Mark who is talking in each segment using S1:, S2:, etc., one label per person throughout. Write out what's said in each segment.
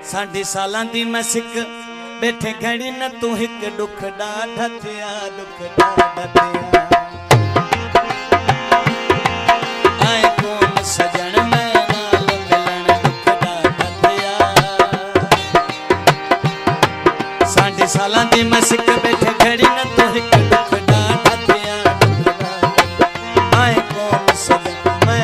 S1: साढ़े सालां दी मैं सिक बैठे घड़ी न तू हिक दुख ॾाढा थिया दुख ॾाढा थिया आए कोन सजण मैं नाल मिलण दुख ॾाढा थिया साढ़े सालां दी मैं सिक बैठे घड़ी न तू हिक दुख ॾाढा थिया दुख ॾाढा आए कोन सजण मैं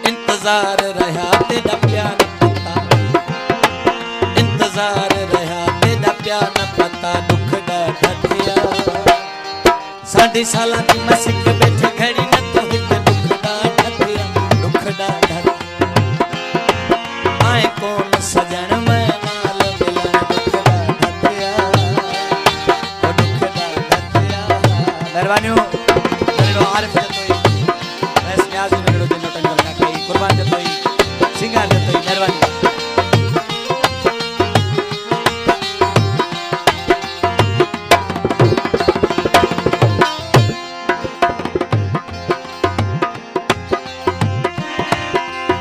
S1: इंतजार रहा तेरा प्यार पता इंतजार रहा तेरा प्यार पता दुख ॾाढा थिया साढ़े सालां दी मैं सिक बैठे घड़ी न तू हिक दुख ॾाढा थिया दुख ॾाढा आए कोन सजण मैं नाल मिलण दुख ॾाढा थिया ओ दुख ॾाढा थिया महिरबानी मेरो आरिफ जतोई वैस न्याज़ी मेरो दिन नटन करना कई कुर्बान जतोई सिंगार जतोई मेहरबानी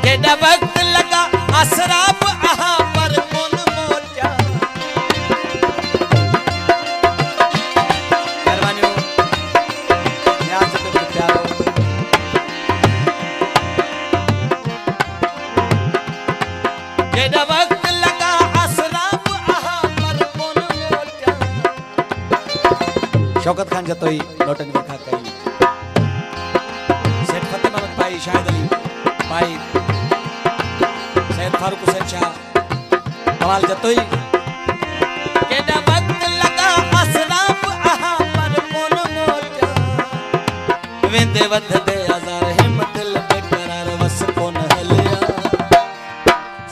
S1: केड़ा वक्त लगा असराब आहा पर कौन मोचा मेहरबानी न्याज़ जतोई प्यारो केड़ा वक्त लगा असराब आहा पर कौन मोचा शौकत खान जतोई लोटन रखा कई सेठ फतेह मोहम्मद भाई शाहिद अली भाई सैयद फारूक हुसैन शाह कमाल जतोई केड़ा वक्त लगा असराब आहा पर कौन मोचा वेंदे वधदे आज़ार हिम्मत दिल बेकरार वस कोन हलिया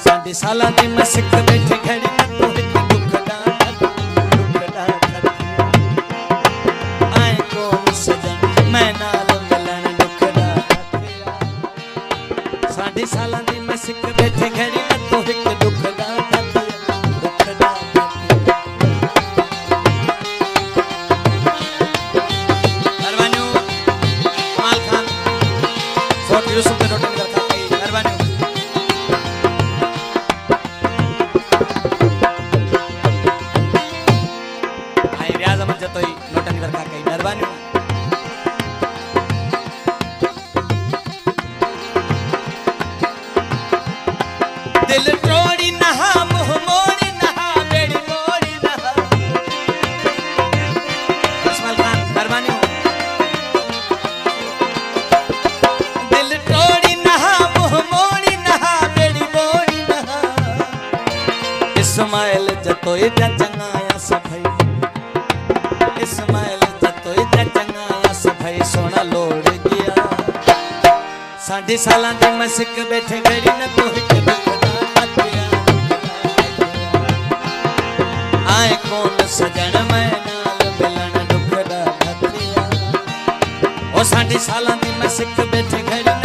S1: साढ़े सालां दी मैं सिक बैठे घड़ी न तू हिक दुख ॾाढा आए कोन सजण मैं नाल मिलण दुख ॾाढा थिया साढ़े सालां दी मैं सिक बैठे घड़ी न तू हिक दुख ॾाढा दुख ॾाढा मेहरबानी कमाल खान सोट यूसुफ के रोटन कर खा कई मेहरबानी जतोई लोटन कर कई मेहरबानी दिल तोड़ी नहा मुंह मोड़ी नहा बेड़ी मोड़ी नहा इस्माइल खान मेहरबानी दिल तोड़ी नहा मुंह मोड़ी नहा बेड़ी मोड़ी नहा इस्माइल जतोई चंगाया सफाई इस्माइल जतोई चंगाया सफाई सोना लोड़ गया साढ़े सालां दी मैं सिक बैठे घड़ी न तू हिक दुख ॾाढा थिया आए कोन सजण मैं नाल मिलण दुख ॾाढा थिया ओ साढ़े सालां दी मैं सिक बैठे घड़ी